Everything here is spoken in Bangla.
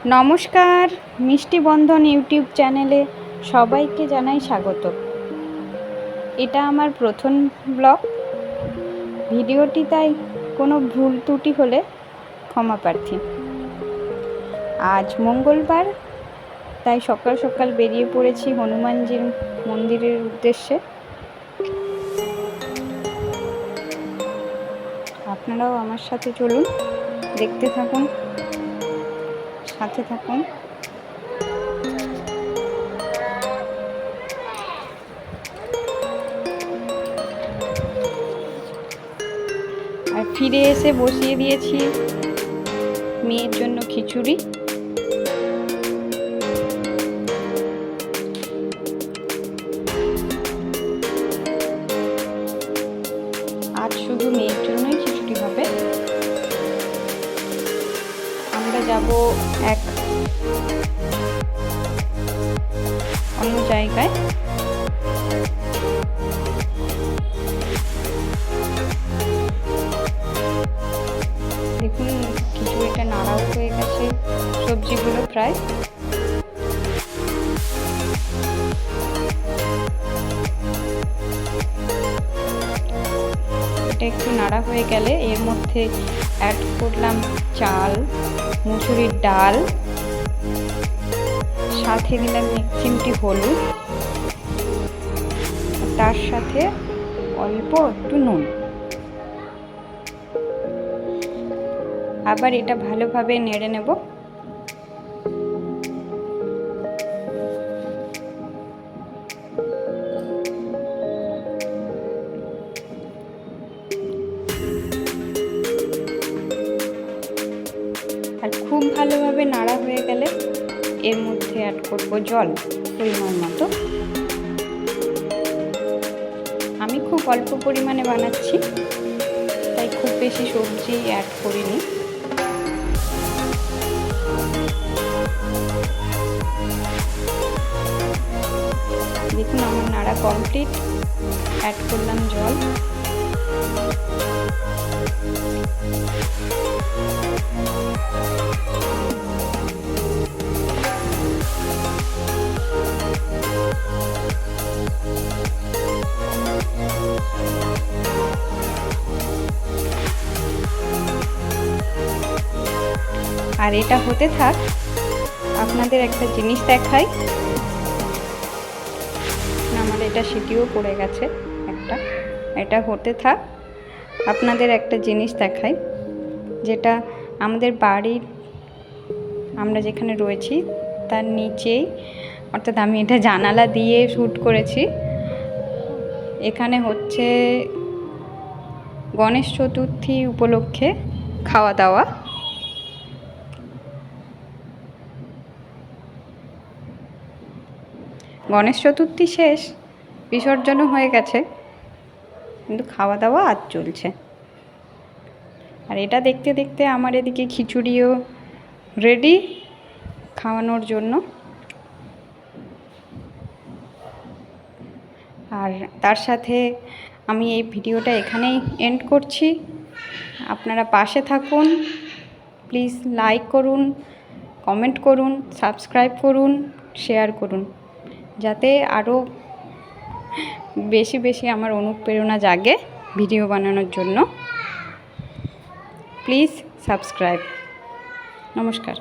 নমস্কার, মিষ্টি বন্ধন ইউটিউব চ্যানেলে সবাইকে জানাই স্বাগত। এটা আমার প্রথম ব্লগ ভিডিওটি, তাই কোনো ভুল ত্রুটি হলে ক্ষমা প্রার্থী। আজ মঙ্গলবার, তাই সকাল সকাল বেরিয়ে পড়েছি হনুমানজির মন্দিরের উদ্দেশ্যে। আপনারাও আমার সাথে চলুন, দেখতে থাকুন, সাথে থাকুন। আর ফিরে এসে বসিয়ে দিয়েছি মেয়ের জন্য খিচুড়ি। আজ শুধু মেয়ের জন্যই খিচুড়ি হবে। আমরা যাব এক অন্য জায়গায়। দেখুন, খিচুড়িটা নাড়াও হয়ে গেছে, সবজিগুলো প্রায়। এটা একটু নাড়া হয়ে গেলে এর মধ্যে অ্যাড করলাম চাল, মুসুরির ডাল, সাথে দিলাম 1 চিমটি হলুদ, তার সাথে অল্প একটু নুন। আবার এটা ভালোভাবে নেড়ে নেব। আর খুব ভালোভাবে নাড়া হয়ে গেলে এর মধ্যে অ্যাড করব জল পরিমাণ মতো। আমি খুব অল্প পরিমাণে বানাচ্ছি, তাই খুব বেশি সবজি অ্যাড করিনি। দেখুন, আমার নাড়া কমপ্লিট। অ্যাড করলাম জল। আর এটা হতে থাক, আপনাদের একটা জিনিস দেখাই। আমার এটা সিটিও পড়ে গেছে একটা। এটা হতে থাক, আপনাদের একটা জিনিস দেখাই, যেটা আমাদের বাড়ির, আমরা যেখানে রয়েছি তার নিচেই, অর্থাৎ আমি এটা জানালা দিয়ে শ্যুট করেছি। এখানে হচ্ছে গণেশ চতুর্থী উপলক্ষে খাওয়া দাওয়া। গণেশ চতুর্থী শেষ, বিসর্জনও হয়ে গেছে, কিন্তু খাওয়া দাওয়া আজ চলছে। আর এটা দেখতে দেখতে আমার এদিকে খিচুড়িও রেডি খাওয়ানোর জন্য। আর তার সাথে আমি এই ভিডিওটা এখানেই এন্ড করছি। আপনারা পাশে থাকুন, প্লিজ লাইক করুন, কমেন্ট করুন, সাবস্ক্রাইব করুন, শেয়ার করুন, যাতে আরও বেশি বেশি আমার অনুপ্রেরণা জাগে ভিডিও বানানোর জন্য। Please subscribe. নমস্কার।